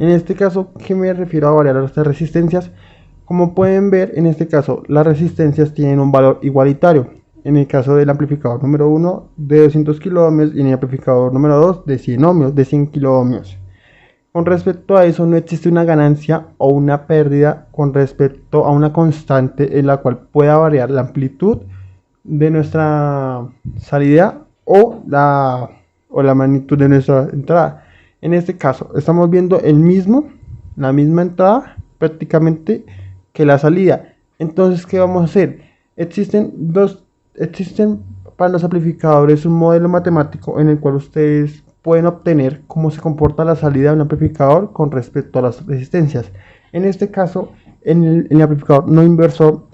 En este caso, ¿qué me refiero a variar las resistencias? Como pueden ver, en este caso, las resistencias tienen un valor igualitario. En el caso del amplificador número 1 de 200 kiloohmios y en el amplificador número 2 de 100 ohmios, de 100 kiloohmios. Con respecto a eso, no existe una ganancia o una pérdida con respecto a una constante en la cual pueda variar la amplitud de nuestra salida o la magnitud de nuestra entrada. En este caso, estamos viendo la misma entrada prácticamente que la salida. Entonces, ¿qué vamos a hacer? Existen para los amplificadores un modelo matemático en el cual ustedes pueden obtener cómo se comporta la salida de un amplificador con respecto a las resistencias. En este caso, en el amplificador no inversor,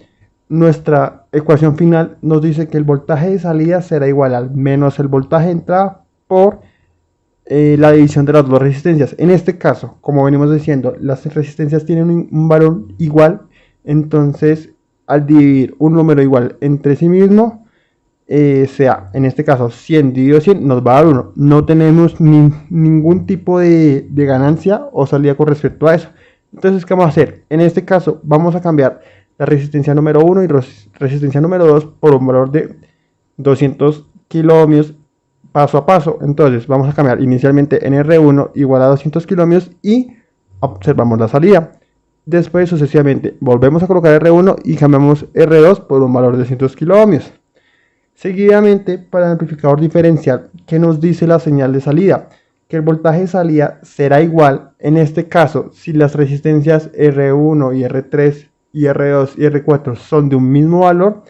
nuestra ecuación final nos dice que el voltaje de salida será igual al menos el voltaje de entrada por la división de las dos resistencias. En este caso, como venimos diciendo, las resistencias tienen un valor igual, entonces al dividir un número igual entre sí mismo, sea en este caso 100 dividido 100 nos va a dar 1. No tenemos ningún tipo de ganancia o salida con respecto a eso. Entonces, ¿qué vamos a hacer? En este caso vamos a cambiar la resistencia número 1 y resistencia número 2 por un valor de 200 kiloohmios paso a paso. Entonces vamos a cambiar inicialmente en R1 igual a 200 kiloohmios y observamos la salida. Después sucesivamente volvemos a colocar R1 y cambiamos R2 por un valor de 200 kiloohmios. Seguidamente, para el amplificador diferencial, ¿qué nos dice la señal de salida? Que el voltaje de salida será igual, en este caso, si las resistencias R1 y R3 y R2 y R4 son de un mismo valor,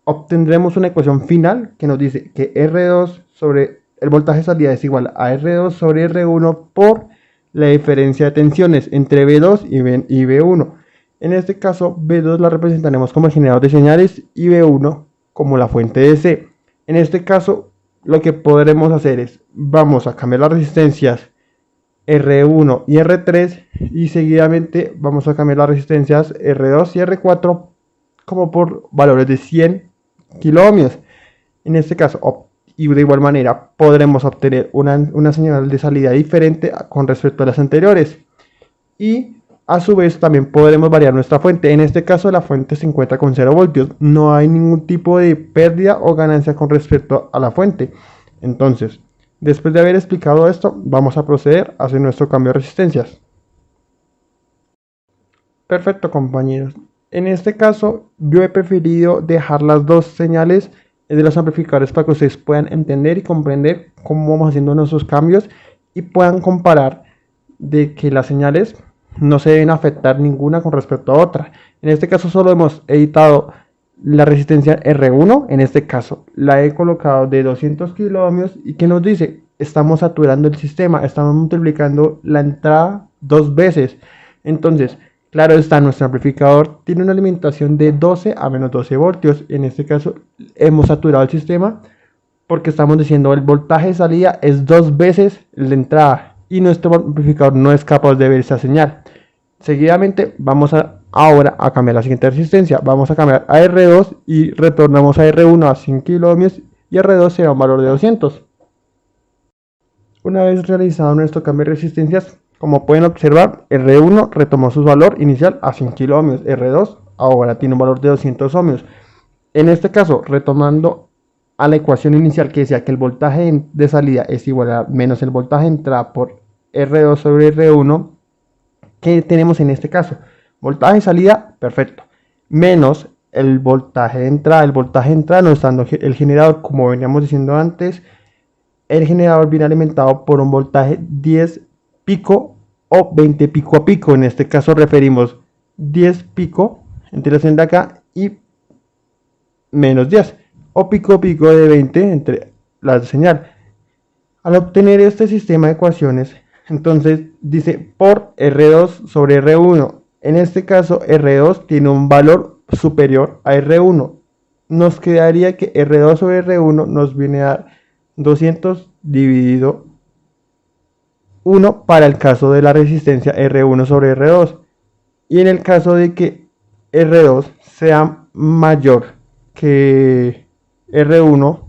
obtendremos una ecuación final que nos dice que R2 sobre el voltaje de salida es igual a R2 sobre R1 por la diferencia de tensiones entre B2 y B1. En este caso, B2 la representaremos como el generador de señales y B1 como la fuente de C. En este caso, lo que podremos hacer es, vamos a cambiar las resistencias R1 y R3 y seguidamente vamos a cambiar las resistencias R2 y R4 como por valores de 100 kiloohmios. En este caso, y de igual manera, podremos obtener una señal de salida diferente con respecto a las anteriores. Y a su vez también podremos variar nuestra fuente. En este caso la fuente se encuentra con 0 voltios. No hay ningún tipo de pérdida o ganancia con respecto a la fuente. Entonces, después de haber explicado esto, vamos a proceder a hacer nuestro cambio de resistencias. Perfecto, compañeros. En este caso yo he preferido dejar las dos señales de los amplificadores para que ustedes puedan entender y comprender cómo vamos haciendo nuestros cambios y puedan comparar de que las señales no se deben afectar ninguna con respecto a otra. En este caso solo hemos editado la resistencia R1, en este caso la he colocado de 200 kiloohmios y que nos dice, estamos saturando el sistema, estamos multiplicando la entrada 2 veces. Entonces, claro está, nuestro amplificador tiene una alimentación de 12 a menos 12 voltios. En este caso hemos saturado el sistema porque estamos diciendo el voltaje de salida es 2 veces el de entrada y nuestro amplificador no es capaz de ver esa señal. Seguidamente vamos ahora a cambiar la siguiente resistencia. Vamos a cambiar a R2 y retornamos a R1 a 100 kiloohmios y R2 será un valor de 200. Una vez realizado nuestro cambio de resistencias, como pueden observar, R1 retomó su valor inicial a 100 kiloohmios, R2 ahora tiene un valor de 200 ohmios. En este caso, retomando a la ecuación inicial que decía que el voltaje de salida es igual a menos el voltaje de entrada por R2 sobre R1, ¿qué tenemos en este caso? Voltaje de salida, perfecto, menos el voltaje de entrada. El voltaje de entrada nos está dando el generador, como veníamos diciendo antes, el generador viene alimentado por un voltaje 10 pico o 20 pico a pico. En este caso referimos 10 pico entre la de acá y menos 10 o pico a pico de 20 entre la señal. Al obtener este sistema de ecuaciones, entonces dice por R2 sobre R1. En este caso R2 tiene un valor superior a R1. Nos quedaría que R2 sobre R1 nos viene a dar 200 dividido 1 para el caso de la resistencia R1 sobre R2. Y en el caso de que R2 sea mayor que R1,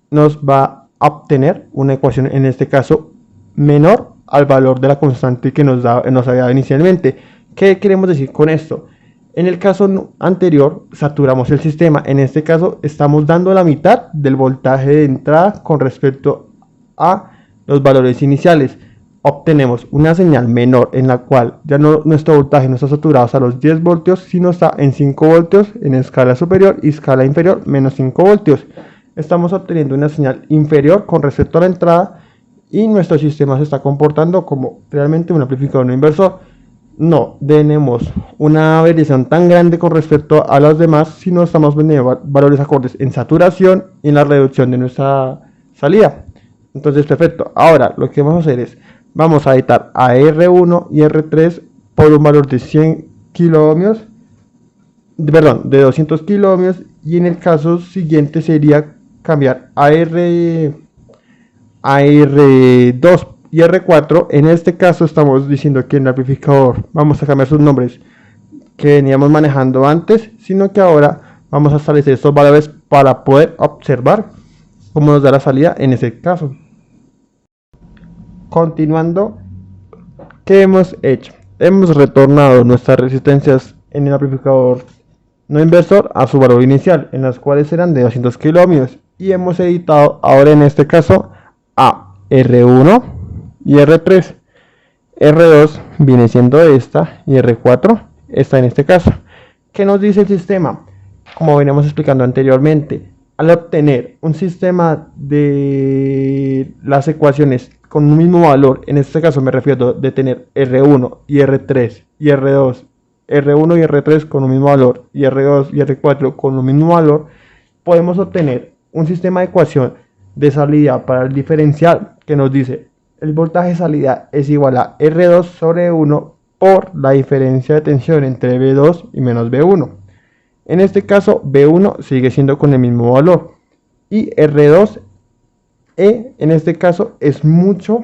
nos va a obtener una ecuación en este caso menor al valor de la constante que nos había dado inicialmente. ¿Qué queremos decir con esto? En el caso anterior saturamos el sistema, en este caso estamos dando la mitad del voltaje de entrada con respecto a los valores iniciales. Obtenemos una señal menor en la cual ya nuestro voltaje no está saturado hasta los 10 voltios, sino está en 5 voltios en escala superior y escala inferior menos 5 voltios. Estamos obteniendo una señal inferior con respecto a la entrada y nuestro sistema se está comportando como realmente un amplificador no inversor. No tenemos una variación tan grande con respecto a los demás, sino estamos vendiendo valores acordes en saturación y en la reducción de nuestra salida. Entonces, perfecto. Ahora lo que vamos a hacer es, vamos a editar a R1 y R3 por un valor de 100 kiloohmios, perdón, de 200 kiloohmios, y en el caso siguiente sería cambiar a R2 y R4. En este caso estamos diciendo que en el amplificador vamos a cambiar sus nombres que veníamos manejando antes, sino que ahora vamos a establecer estos valores para poder observar cómo nos da la salida en ese caso. Continuando, ¿qué hemos hecho? Hemos retornado nuestras resistencias en el amplificador no inversor a su valor inicial, en las cuales eran de 200 kiloohmios, y hemos editado ahora en este caso a R1 y R3. R2 viene siendo esta y R4 está en este caso. ¿Qué nos dice el sistema? Como veníamos explicando anteriormente, al obtener un sistema de las ecuaciones con un mismo valor, en este caso me refiero de tener R1 y R3 y R2, R1 y R3 con un mismo valor y R2 y R4 con un mismo valor, podemos obtener un sistema de ecuación de salida para el diferencial que nos dice el voltaje de salida es igual a R2 sobre 1 por la diferencia de tensión entre V2 y menos V1. En este caso V1 sigue siendo con el mismo valor y R2 en este caso es mucho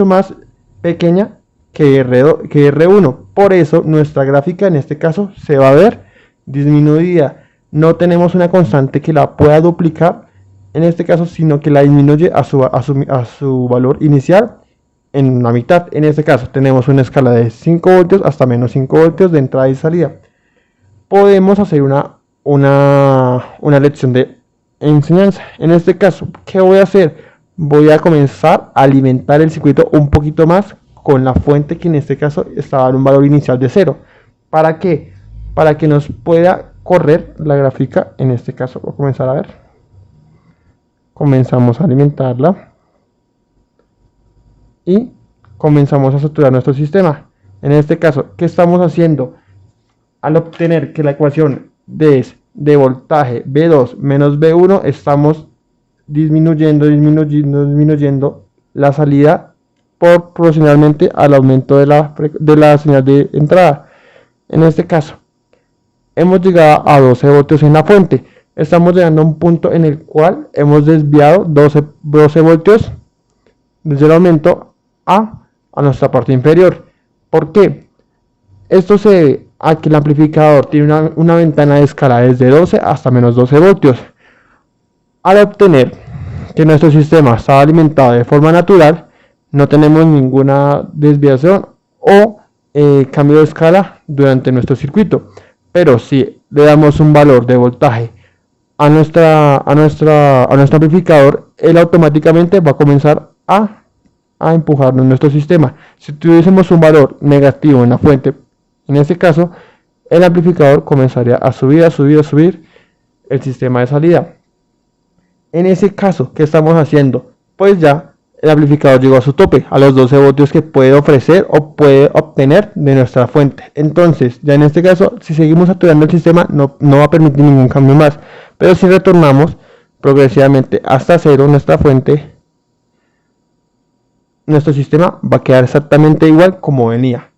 más pequeña que R1. Por eso nuestra gráfica en este caso se va a ver disminuida. No tenemos una constante que la pueda duplicar en este caso, sino que la disminuye a su valor inicial en la mitad. En este caso tenemos una escala de 5 voltios hasta menos 5 voltios de entrada y salida. Podemos hacer una lección de enseñanza. En este caso, ¿qué voy a hacer? Voy a comenzar a alimentar el circuito un poquito más con la fuente que en este caso estaba en un valor inicial de 0. ¿Para qué? Para que nos pueda correr la gráfica. En este caso voy a comenzar a ver. Comenzamos a alimentarla y comenzamos a saturar nuestro sistema. En este caso, ¿qué estamos haciendo? Al obtener que la ecuación de voltaje V2 menos V1, estamos disminuyendo la salida proporcionalmente al aumento de la señal de entrada. En este caso, hemos llegado a 12 voltios en la fuente. Estamos llegando a un punto en el cual hemos desviado 12 voltios desde el aumento a nuestra parte inferior. ¿Por qué? Esto se debe a que el amplificador tiene una ventana de escala desde 12 hasta menos 12 voltios. Al obtener que nuestro sistema está alimentado de forma natural, no tenemos ninguna desviación o cambio de escala durante nuestro circuito. Pero si le damos un valor de voltaje a nuestro amplificador, él automáticamente va a comenzar a empujarnos nuestro sistema. Si tuviésemos un valor negativo en la fuente, en este caso, el amplificador comenzaría a subir el sistema de salida. En ese caso, ¿qué estamos haciendo? Pues ya el amplificador llegó a su tope, a los 12 voltios que puede ofrecer o puede obtener de nuestra fuente. Entonces, ya en este caso, si seguimos saturando el sistema, no va a permitir ningún cambio más. Pero si retornamos progresivamente hasta 0 nuestra fuente, nuestro sistema va a quedar exactamente igual como venía.